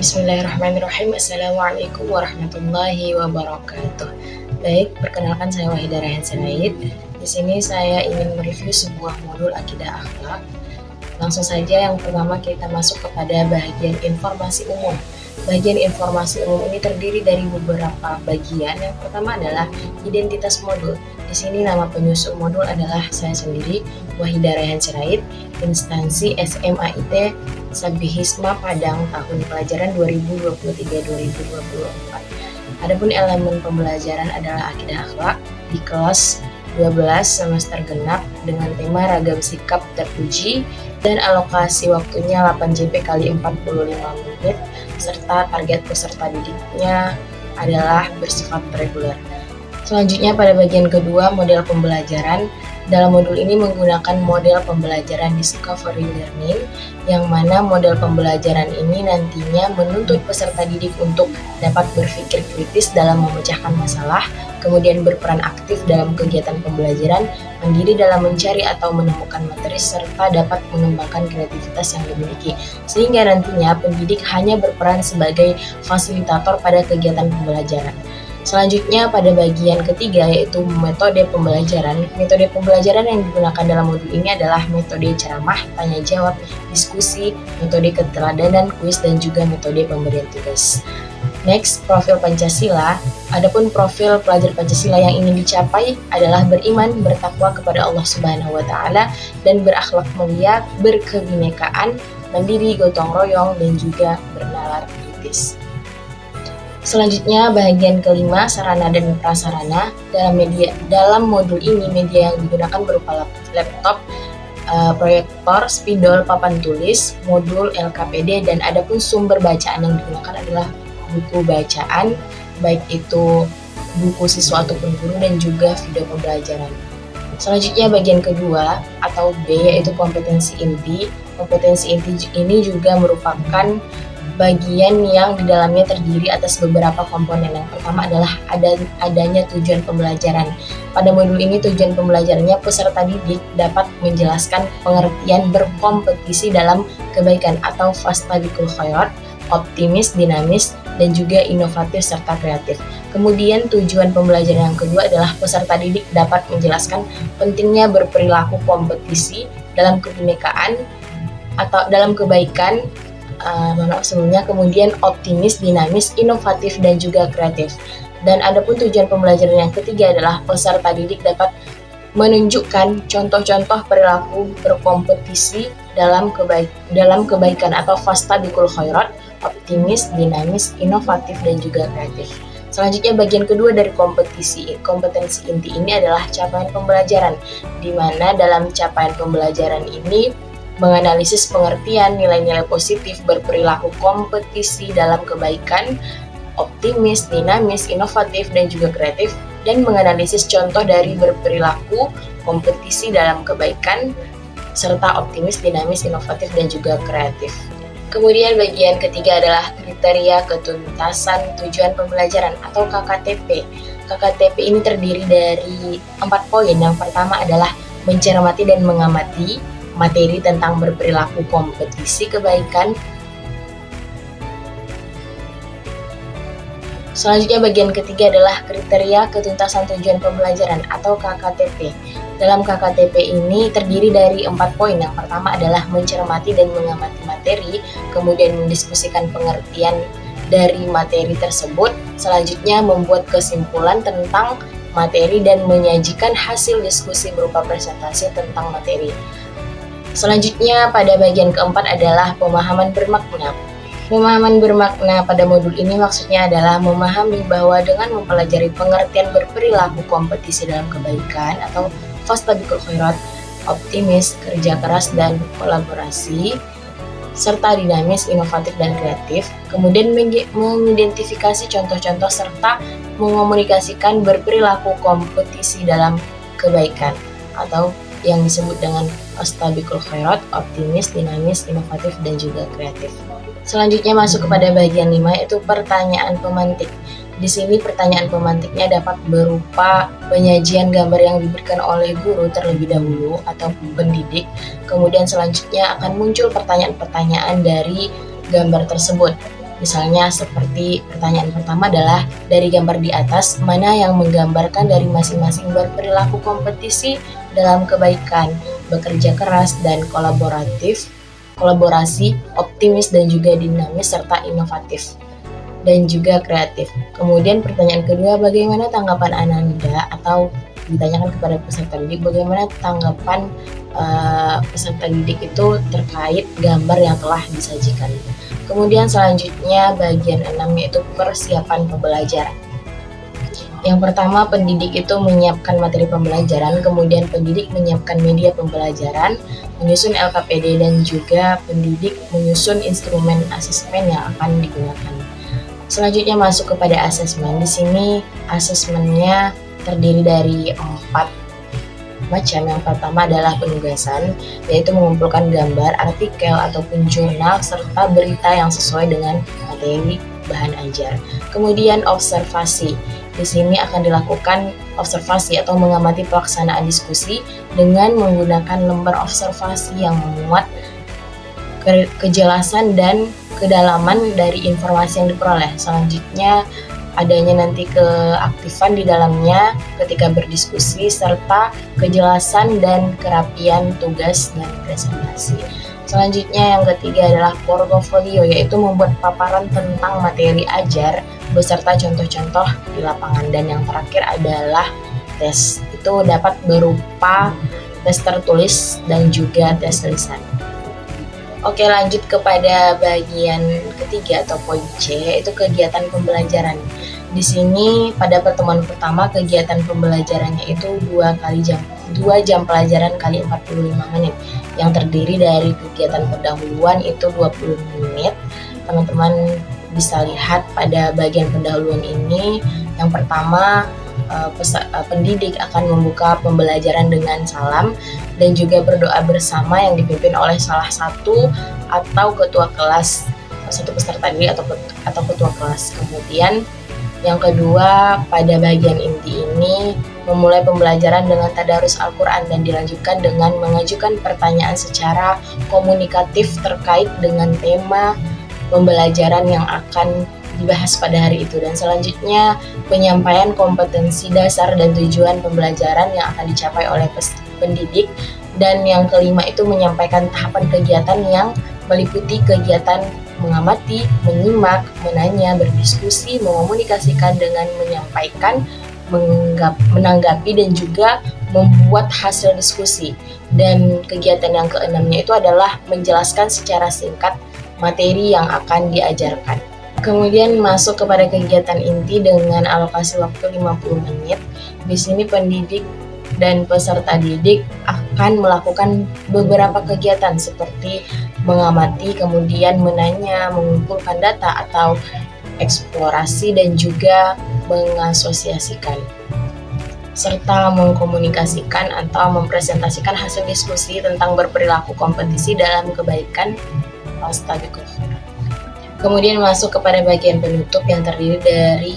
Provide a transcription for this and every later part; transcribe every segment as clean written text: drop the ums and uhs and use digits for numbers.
Bismillahirrahmanirrahim. Assalamualaikum warahmatullahi wabarakatuh. Baik, perkenalkan saya Wahidah Rayhan Sirait. Di sini saya ingin mereview sebuah modul akidah akhlak. Langsung saja yang pertama kita masuk kepada bagian informasi umum. Bagian informasi umum ini terdiri dari beberapa bagian. Yang pertama adalah identitas modul. Di sini nama penyusun modul adalah saya sendiri, Wahidah Rayhan Sirait, instansi SMAIT Sabihisma Padang, tahun pelajaran 2023-2024. Adapun elemen pembelajaran adalah akidah akhlak di kelas 12 semester genap dengan tema ragam sikap terpuji dan alokasi waktunya 8 JP kali 45 menit serta target peserta didiknya adalah bersifat reguler. Selanjutnya pada bagian kedua, model pembelajaran. Dalam modul ini menggunakan model pembelajaran discovery learning, yang mana model pembelajaran ini nantinya menuntut peserta didik untuk dapat berpikir kritis dalam memecahkan masalah, kemudian berperan aktif dalam kegiatan pembelajaran, mandiri dalam mencari atau menemukan materi, serta dapat mengembangkan kreativitas yang dimiliki. Sehingga nantinya pendidik hanya berperan sebagai fasilitator pada kegiatan pembelajaran. Selanjutnya pada bagian ketiga yaitu metode pembelajaran. Metode pembelajaran yang digunakan dalam modul ini adalah metode ceramah, tanya jawab, diskusi, metode keteladanan, kuis, dan juga metode pemberian tugas. Next, profil Pancasila. Adapun profil pelajar Pancasila yang ingin dicapai adalah beriman, bertakwa kepada Allah Subhanahu wa taala dan berakhlak mulia, berkebinekaan, mandiri, gotong royong, dan juga bernalar kritis. Selanjutnya bagian kelima, sarana dan prasarana. Dalam modul ini media yang digunakan berupa laptop, proyektor, spidol, papan tulis, modul LKPD, dan adapun sumber bacaan yang digunakan adalah buku bacaan, baik itu buku siswa ataupun guru, dan juga video pembelajaran. Selanjutnya bagian kedua atau B yaitu kompetensi inti. Kompetensi inti ini juga merupakan bagian yang di dalamnya terdiri atas beberapa komponen. Yang pertama adalah adanya tujuan pembelajaran. Pada modul ini tujuan pembelajarannya peserta didik dapat menjelaskan pengertian berkompetisi dalam kebaikan atau fastabiqul khairat, optimis, dinamis, dan juga inovatif serta kreatif. Kemudian tujuan pembelajaran yang kedua adalah peserta didik dapat menjelaskan pentingnya berperilaku kompetisi dalam kebinekaan atau dalam kebaikan, sebelumnya, kemudian optimis, dinamis, inovatif, dan juga kreatif. Dan adapun tujuan pembelajaran yang ketiga adalah peserta didik dapat menunjukkan contoh-contoh perilaku berkompetisi dalam kebaikan atau fastabiqul khairat, optimis, dinamis, inovatif, dan juga kreatif. Selanjutnya bagian kedua dari kompetensi inti ini adalah capaian pembelajaran, di mana dalam capaian pembelajaran ini menganalisis pengertian nilai-nilai positif berperilaku kompetisi dalam kebaikan, optimis, dinamis, inovatif, dan juga kreatif, dan menganalisis contoh dari berperilaku kompetisi dalam kebaikan, serta optimis, dinamis, inovatif, dan juga kreatif. Kemudian bagian ketiga adalah kriteria ketuntasan tujuan pembelajaran atau KKTP. KKTP ini terdiri dari 4 poin. Yang pertama adalah mencermati dan mengamati materi tentang berperilaku kompetisi kebaikan. Selanjutnya bagian ketiga adalah kriteria ketuntasan tujuan pembelajaran atau KKTP. Dalam KKTP ini terdiri dari 4 poin. Yang pertama adalah mencermati dan mengamati materi, kemudian mendiskusikan pengertian dari materi tersebut, selanjutnya membuat kesimpulan tentang materi dan menyajikan hasil diskusi berupa presentasi tentang materi. Selanjutnya pada bagian keempat adalah pemahaman bermakna. Pemahaman bermakna pada modul ini maksudnya adalah memahami bahwa dengan mempelajari pengertian berperilaku kompetisi dalam kebaikan atau fastabiqul khairat, optimis, kerja keras, dan kolaborasi, serta dinamis, inovatif, dan kreatif, kemudian mengidentifikasi contoh-contoh serta mengomunikasikan berperilaku kompetisi dalam kebaikan atau yang disebut dengan fastabiqul khairat, optimis, dinamis, inovatif, dan juga kreatif. Selanjutnya masuk kepada bagian 5 yaitu pertanyaan pemantik. Di sini pertanyaan pemantiknya dapat berupa penyajian gambar yang diberikan oleh guru terlebih dahulu atau pendidik. Kemudian selanjutnya akan muncul pertanyaan-pertanyaan dari gambar tersebut. Misalnya seperti pertanyaan pertama adalah, dari gambar di atas, mana yang menggambarkan dari masing-masing berperilaku kompetisi dalam kebaikan, bekerja keras dan kolaborasi, optimis dan juga dinamis, serta inovatif dan juga kreatif. Kemudian pertanyaan kedua, bagaimana tanggapan Ananda, atau ditanyakan kepada peserta didik bagaimana tanggapan peserta didik itu terkait gambar yang telah disajikan. Kemudian selanjutnya bagian 6 yaitu persiapan pembelajaran. Yang pertama, pendidik itu menyiapkan materi pembelajaran, kemudian pendidik menyiapkan media pembelajaran, menyusun LKPD, dan juga pendidik menyusun instrumen asesmen yang akan digunakan. Selanjutnya masuk kepada asesmen. Di sini asesmennya terdiri dari 4 macam. Yang pertama adalah penugasan, yaitu mengumpulkan gambar, artikel ataupun jurnal serta berita yang sesuai dengan materi bahan ajar. Kemudian observasi. Di sini akan dilakukan observasi atau mengamati pelaksanaan diskusi dengan menggunakan lembar observasi yang memuat kejelasan dan kedalaman dari informasi yang diperoleh. Selanjutnya adanya nanti keaktifan di dalamnya ketika berdiskusi serta kejelasan dan kerapian tugas dan presentasi. Selanjutnya yang ketiga adalah portofolio, yaitu membuat paparan tentang materi ajar beserta contoh-contoh di lapangan. Dan yang terakhir adalah tes. Itu dapat berupa tes tertulis dan juga tes lisan. Oke, lanjut kepada bagian ketiga atau poin C, yaitu kegiatan pembelajaran. Di sini pada pertemuan pertama kegiatan pembelajarannya itu 2 jam pelajaran kali 45 menit yang terdiri dari kegiatan pendahuluan itu 20 menit. Teman-teman bisa lihat pada bagian pendahuluan ini, yang pertama pendidik akan membuka pembelajaran dengan salam dan juga berdoa bersama yang dipimpin oleh salah satu atau ketua kelas, satu peserta didik atau ketua kelas. Kemudian yang kedua, pada bagian inti ini memulai pembelajaran dengan tadarus Al-Quran dan dilanjutkan dengan mengajukan pertanyaan secara komunikatif terkait dengan tema pembelajaran yang akan dibahas pada hari itu. Dan selanjutnya penyampaian kompetensi dasar dan tujuan pembelajaran yang akan dicapai oleh pendidik. Dan yang kelima itu menyampaikan tahapan kegiatan yang meliputi kegiatan mengamati, menyimak, menanya, berdiskusi, mengomunikasikan dengan menyampaikan, menanggapi, dan juga membuat hasil diskusi. Dan kegiatan yang keenamnya itu adalah menjelaskan secara singkat materi yang akan diajarkan. Kemudian masuk kepada kegiatan inti dengan alokasi waktu 50 menit. Di sini pendidik dan peserta didik akan melakukan beberapa kegiatan seperti mengamati, kemudian menanya, mengumpulkan data atau eksplorasi, dan juga mengasosiasikan, serta mengkomunikasikan atau mempresentasikan hasil diskusi tentang berperilaku kompetisi dalam kebaikan. Astagfirullah. Kemudian masuk kepada bagian penutup yang terdiri dari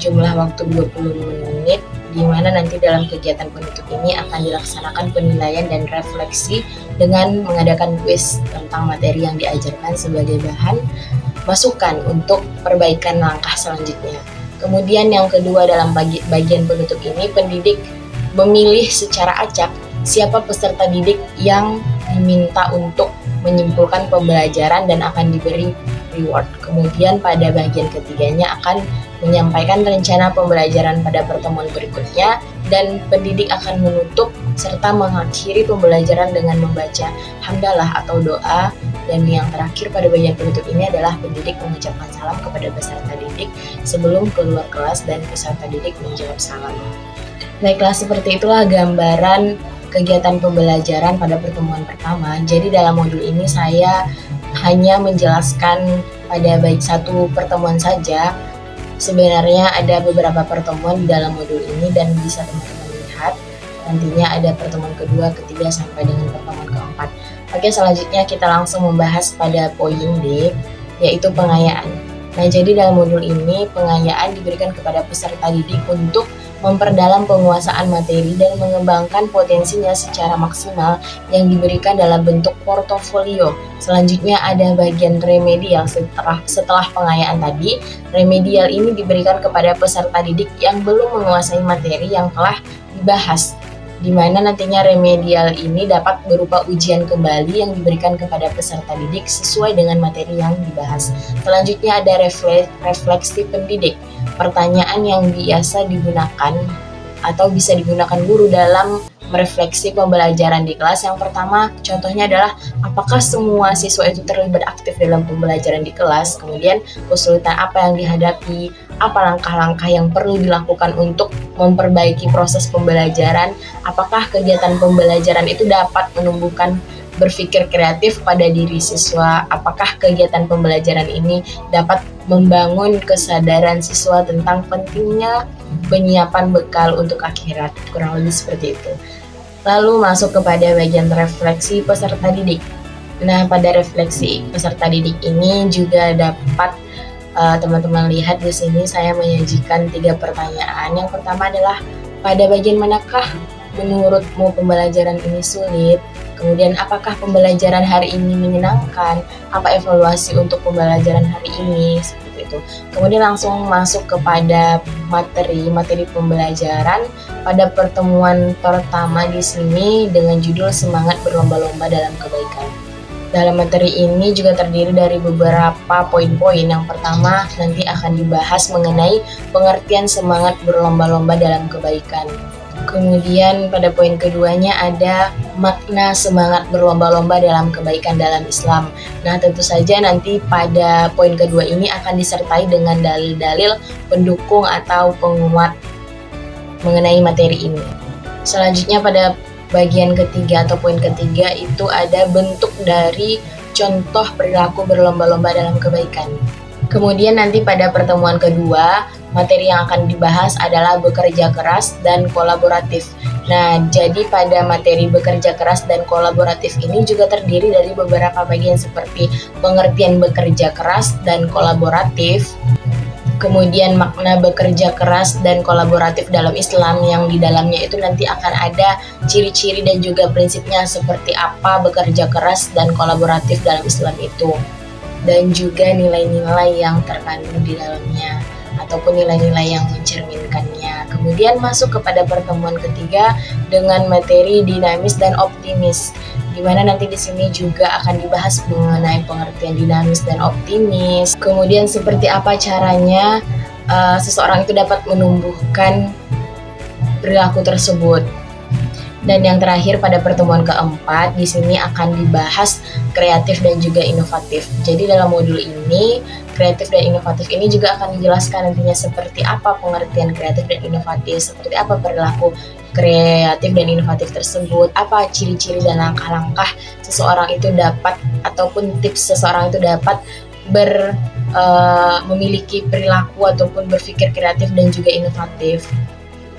jumlah waktu 20 menit, di mana nanti dalam kegiatan penutup ini akan dilaksanakan penilaian dan refleksi dengan mengadakan kuis tentang materi yang diajarkan sebagai bahan masukan untuk perbaikan langkah selanjutnya. Kemudian yang kedua, dalam bagian penutup ini pendidik memilih secara acak siapa peserta didik yang diminta untuk menyimpulkan pembelajaran dan akan diberi reward. Kemudian pada bagian ketiganya akan menyampaikan rencana pembelajaran pada pertemuan berikutnya, dan pendidik akan menutup serta mengakhiri pembelajaran dengan membaca hamdalah atau doa. Dan yang terakhir pada bagian penutup ini adalah pendidik mengucapkan salam kepada peserta didik sebelum keluar kelas dan peserta didik menjawab salam. Baiklah, seperti itulah gambaran kegiatan pembelajaran pada pertemuan pertama. Jadi dalam modul ini saya hanya menjelaskan pada baik satu pertemuan saja. Sebenarnya ada beberapa pertemuan di dalam modul ini dan bisa teman-teman lihat. Nantinya ada pertemuan kedua, ketiga, sampai dengan pertemuan keempat. Oke, selanjutnya kita langsung membahas pada poin D, yaitu pengayaan. Nah, jadi dalam modul ini pengayaan diberikan kepada peserta didik untuk memperdalam penguasaan materi dan mengembangkan potensinya secara maksimal yang diberikan dalam bentuk portofolio. Selanjutnya ada bagian remedial. Setelah pengayaan tadi, remedial ini diberikan kepada peserta didik yang belum menguasai materi yang telah dibahas, di mana nantinya remedial ini dapat berupa ujian kembali yang diberikan kepada peserta didik sesuai dengan materi yang dibahas. Selanjutnya ada refleksi pendidik, pertanyaan yang biasa digunakan atau bisa digunakan guru dalam merefleksi pembelajaran di kelas. Yang pertama, contohnya adalah apakah semua siswa itu terlibat aktif dalam pembelajaran di kelas, kemudian kesulitan apa yang dihadapi, apa langkah-langkah yang perlu dilakukan untuk memperbaiki proses pembelajaran, apakah kegiatan pembelajaran itu dapat menumbuhkan berpikir kreatif pada diri siswa, apakah kegiatan pembelajaran ini dapat membangun kesadaran siswa tentang pentingnya penyiapan bekal untuk akhirat, kurang lebih seperti itu. Lalu masuk kepada bagian refleksi peserta didik. Nah, pada refleksi peserta didik ini juga dapat teman-teman lihat di sini saya menyajikan 3 pertanyaan. Yang pertama adalah, pada bagian manakah menurutmu pembelajaran ini sulit? Kemudian, apakah pembelajaran hari ini menyenangkan? Apa evaluasi untuk pembelajaran hari ini? Seperti itu. Kemudian langsung masuk kepada materi pembelajaran pada pertemuan pertama di sini dengan judul Semangat Berlomba-lomba dalam Kebaikan. Dalam materi ini juga terdiri dari beberapa poin-poin. Yang pertama nanti akan dibahas mengenai pengertian semangat berlomba-lomba dalam kebaikan. Kemudian pada poin keduanya ada makna semangat berlomba-lomba dalam kebaikan dalam Islam. Nah, tentu saja nanti pada poin kedua ini akan disertai dengan dalil-dalil pendukung atau penguat mengenai materi ini. Selanjutnya pada bagian ketiga atau poin ketiga itu ada bentuk dari contoh perilaku berlomba-lomba dalam kebaikan. Kemudian nanti pada pertemuan kedua, materi yang akan dibahas adalah bekerja keras dan kolaboratif. Nah, jadi pada materi bekerja keras dan kolaboratif ini juga terdiri dari beberapa bagian seperti pengertian bekerja keras dan kolaboratif, kemudian makna bekerja keras dan kolaboratif dalam Islam, yang di dalamnya itu nanti akan ada ciri-ciri dan juga prinsipnya seperti apa bekerja keras dan kolaboratif dalam Islam itu, dan juga nilai-nilai yang terkandung di dalamnya ataupun nilai-nilai yang mencerminkannya. Kemudian masuk kepada pertemuan ketiga dengan materi dinamis dan optimis, di mana nanti di sini juga akan dibahas mengenai pengertian dinamis dan optimis. Kemudian seperti apa caranya seseorang itu dapat menumbuhkan perilaku tersebut. Dan yang terakhir pada pertemuan keempat di sini akan dibahas kreatif dan juga inovatif. Jadi dalam modul ini kreatif dan inovatif ini juga akan dijelaskan nantinya seperti apa pengertian kreatif dan inovatif, seperti apa perilaku kreatif dan inovatif tersebut, apa ciri-ciri dan langkah-langkah seseorang itu dapat ataupun tips seseorang itu dapat memiliki perilaku ataupun berpikir kreatif dan juga inovatif,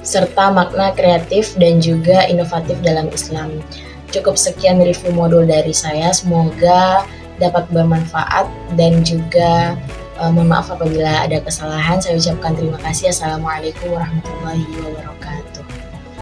serta makna kreatif dan juga inovatif dalam Islam. Cukup sekian review modul dari saya, semoga dapat bermanfaat dan juga mohon maaf apabila ada kesalahan. Saya ucapkan terima kasih. Assalamualaikum warahmatullahi wabarakatuh.